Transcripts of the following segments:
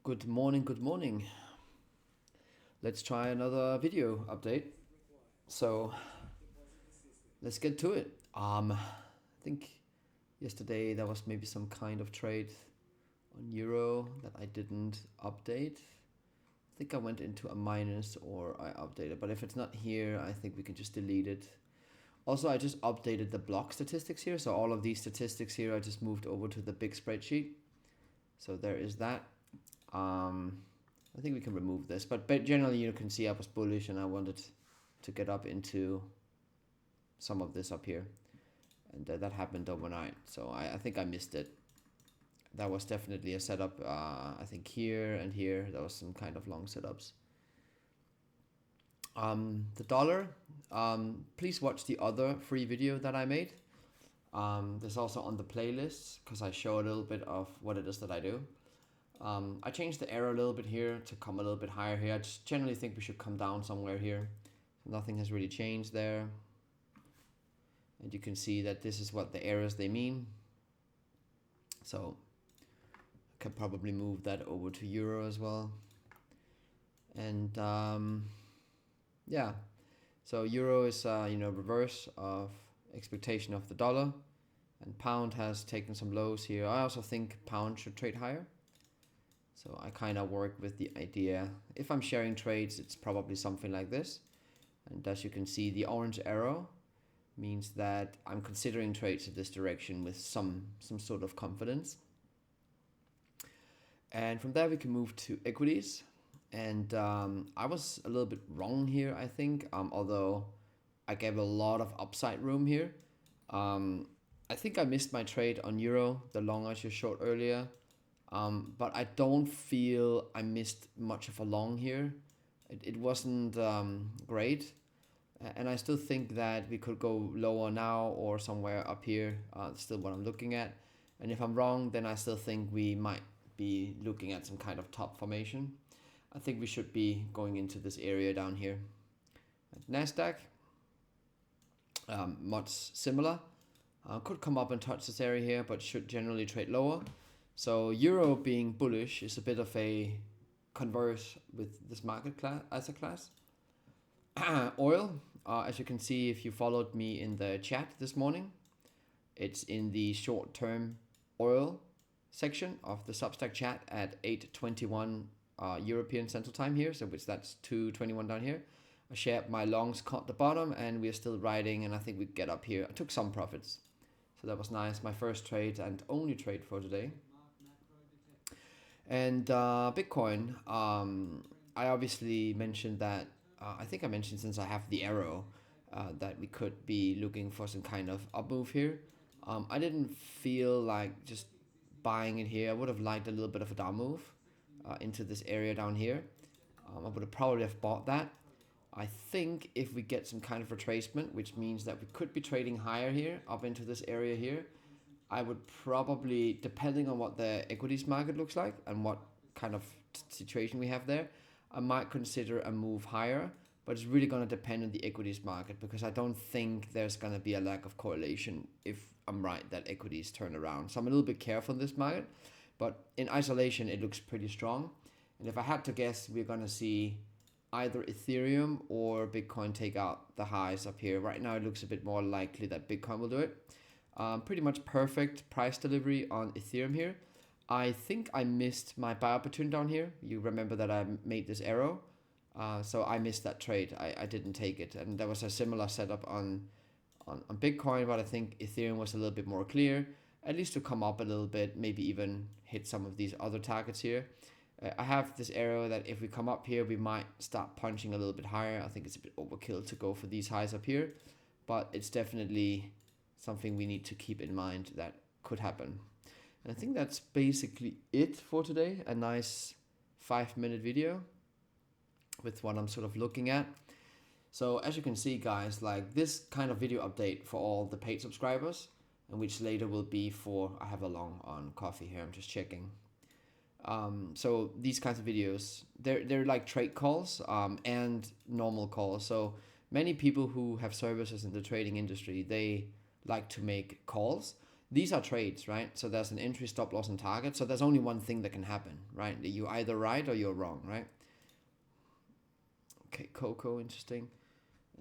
Good morning, good morning. Let's try another video update. So let's get to it. I think yesterday there was maybe some kind of trade on euro that I didn't update. I think I went into a minus or I updated, but if it's not here, I think we can just delete it. Also, I just updated the block statistics here, so all of these statistics here I just moved over to the big spreadsheet. So there is that. I think we can remove this, but generally you can see I was bullish and I wanted to get up into some of this up here, and that happened overnight. So I think I missed it. That was definitely a setup. I think here and here there was some kind of long setups. The dollar. Please watch the other free video that I made. There's also on the playlist because I show a little bit of what it is that I do. I changed the arrow a little bit here to come a little bit higher here. I just generally think we should come down somewhere here. Nothing has really changed there. And you can see that this is what the arrows they mean. So I can probably move that over to euro as well. And yeah, so euro is reverse of expectation of the dollar, and pound has taken some lows here. I also think pound should trade higher. So I kind of work with the idea, if I'm sharing trades, it's probably something like this. And as you can see, the orange arrow means that I'm considering trades in this direction with some sort of confidence. And from there we can move to equities. And I was a little bit wrong here, I think, although I gave a lot of upside room here. I think I missed my trade on euro, the long I just showed earlier. But I don't feel I missed much of a long here. It wasn't great. And I still think that we could go lower now or somewhere up here. Still what I'm looking at. And if I'm wrong, then I still think we might be looking at some kind of top formation. I think we should be going into this area down here. At NASDAQ, much similar. Could come up and touch this area here, but should generally trade lower. So euro being bullish is a bit of a converse with this market class, asset class. Oil, as you can see if you followed me in the chat this morning, it's in the short-term oil section of the Substack chat at 8:21 European Central Time here, so which that's 2:21 down here. I shared my longs caught the bottom and we're still riding, and I think we get up here. I took some profits, so that was nice. My first trade and only trade for today. And Bitcoin, I obviously mentioned that, I think I mentioned since I have the arrow, that we could be looking for some kind of up move here. I didn't feel like just buying it here. I would have liked a little bit of a down move into this area down here. I would have probably have bought that. I think if we get some kind of retracement, which means that we could be trading higher here, up into this area here, I would probably, depending on what the equities market looks like and what kind of situation we have there, I might consider a move higher, but it's really going to depend on the equities market, because I don't think there's going to be a lack of correlation if I'm right that equities turn around. So I'm a little bit careful in this market, but in isolation it looks pretty strong. And if I had to guess, we're going to see either Ethereum or Bitcoin take out the highs up here. Right now it looks a bit more likely that Bitcoin will do it. Pretty much perfect price delivery on Ethereum here. I think I missed my buy opportunity down here. You remember that I made this arrow. So I missed that trade. I didn't take it. And there was a similar setup on Bitcoin, but I think Ethereum was a little bit more clear, at least to come up a little bit, maybe even hit some of these other targets here. I have this arrow that if we come up here, we might start punching a little bit higher. I think it's a bit overkill to go for these highs up here, but it's definitely something we need to keep in mind that could happen. And I think that's basically it for today. A nice 5-minute video with what I'm sort of looking at. So as you can see, guys, like this kind of video update for all the paid subscribers, and which later will be for, I have a long on coffee here, I'm just checking. So these kinds of videos, they're like trade calls and normal calls. So many people who have services in the trading industry, they like to make calls. these are trades, right? So there's an entry, stop loss, and target. So there's only one thing that can happen, right? You're either right or you're wrong, right? Okay, cocoa, interesting.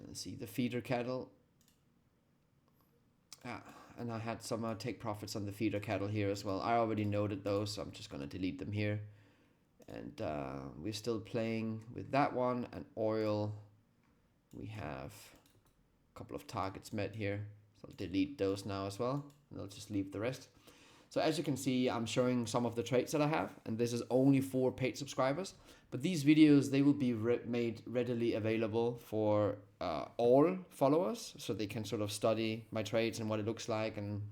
Let's see the feeder cattle. And I had some take profits on the feeder cattle here as well. I already noted those, so I'm just gonna delete them here. And we're still playing with that one. And oil, we have a couple of targets met here, so I'll delete those now as well, and I'll just leave the rest. So as you can see, I'm showing some of the trades that I have, and this is only for paid subscribers. But these videos, they will be made readily available for all followers, so they can sort of study my trades and what it looks like and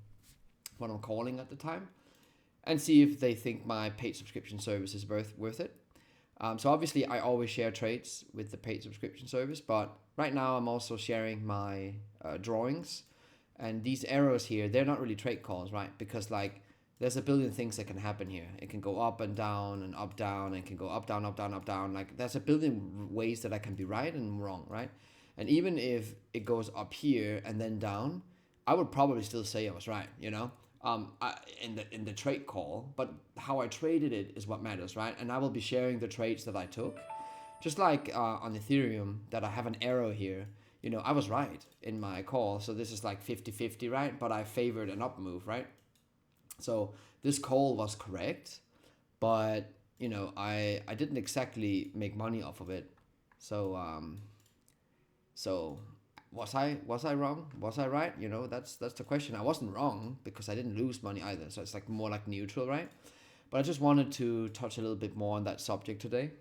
what I'm calling at the time, and see if they think my paid subscription service is worth it. So obviously, I always share trades with the paid subscription service, but right now I'm also sharing my drawings. And these arrows here, they're not really trade calls, right? Because like, there's a billion things that can happen here. It can go up and down and up, down, and it can go up, down, up, down, up, down. Like, there's a billion ways that I can be right and wrong, right? And even if it goes up here and then down, I would probably still say I was right, you know? In the trade call, but how I traded it is what matters, right? And I will be sharing the trades that I took. Just like on Ethereum, that I have an arrow here. You know, I was right in my call, so this is like 50-50, right? But I favored an up move, right? So this call was correct, but you know, I didn't exactly make money off of it. So so was I wrong? Was I right? You know, that's the question. I wasn't wrong because I didn't lose money either. So it's like more like neutral, right? But I just wanted to touch a little bit more on that subject today,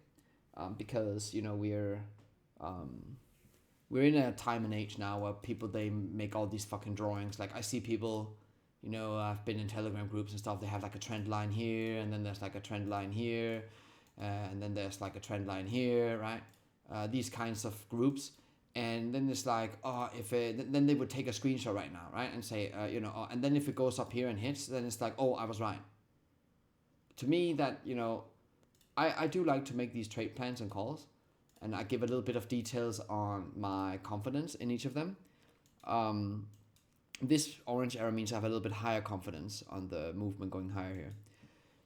because you know we're in a time and age now where people, they make all these fucking drawings. Like I see people, you know, I've been in Telegram groups and stuff. They have like a trend line here, and then there's like a trend line here, and then there's like a trend line here, right? These kinds of groups. And then it's like, oh, then they would take a screenshot right now, right, and say, you know, and then if it goes up here and hits, then it's like, oh, I was right. To me, that, you know, I do like to make these trade plans and calls, and I give a little bit of details on my confidence in each of them. This orange arrow means I have a little bit higher confidence on the movement going higher here.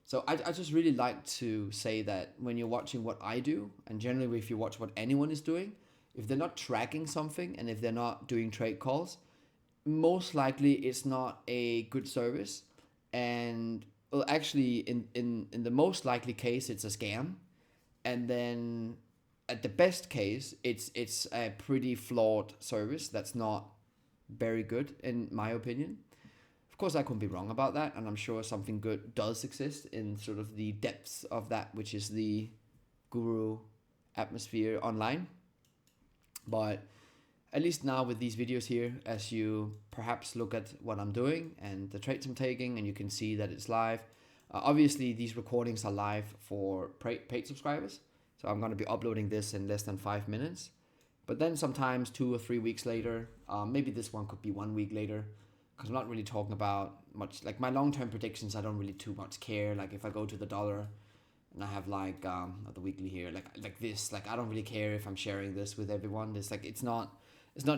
So I just really like to say that when you're watching what I do, and generally if you watch what anyone is doing, if they're not tracking something and if they're not doing trade calls, most likely it's not a good service. And well, actually in the most likely case, it's a scam. And then at the best case, it's a pretty flawed service that's not very good in my opinion. Of course, I could be wrong about that, and I'm sure something good does exist in sort of the depths of that, which is the guru atmosphere online. But at least now with these videos here, as you perhaps look at what I'm doing and the trades I'm taking, and you can see that it's live. Obviously, these recordings are live for paid subscribers, so I'm going to be uploading this in less than 5 minutes. But then sometimes 2 or 3 weeks later, maybe this one could be 1 week later, because I'm not really talking about much. Like my long-term predictions, I don't really too much care. Like if I go to the dollar, and I have like the weekly here, like this, like I don't really care if I'm sharing this with everyone. It's like it's not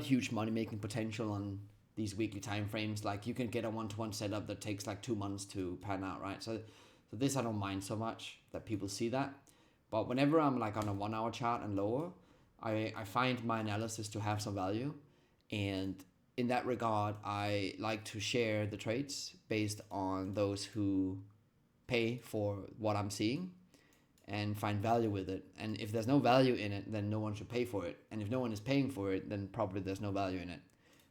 huge money making potential on these weekly time frames. Like you can get a one-to-one setup that takes like 2 months to pan out, right? So this I don't mind so much that people see that. But whenever I'm like on a 1 hour chart and lower, I find my analysis to have some value, and in that regard, I like to share the trades based on those who pay for what I'm seeing and find value with it. And if there's no value in it, then no one should pay for it. And if no one is paying for it, then probably there's no value in it.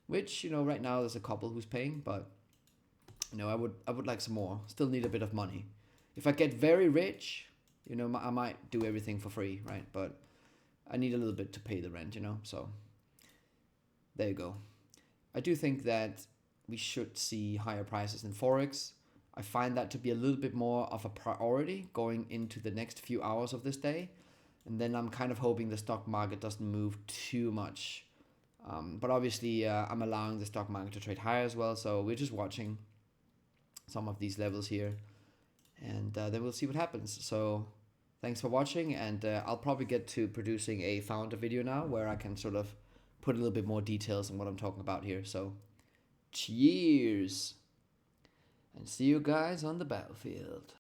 Which, you know, right now there's a couple who's paying, but you know, I would like some more. Still need a bit of money. If I get very rich, you know, I might do everything for free, right? But I need a little bit to pay the rent, you know. So there you go. I do think that we should see higher prices in Forex. I find that to be a little bit more of a priority going into the next few hours of this day. And then I'm kind of hoping the stock market doesn't move too much. But obviously, I'm allowing the stock market to trade higher as well. So we're just watching some of these levels here. And then we'll see what happens. So thanks for watching. And I'll probably get to producing a founder video now where I can sort of put a little bit more details on what I'm talking about here. So cheers. and see you guys on the battlefield.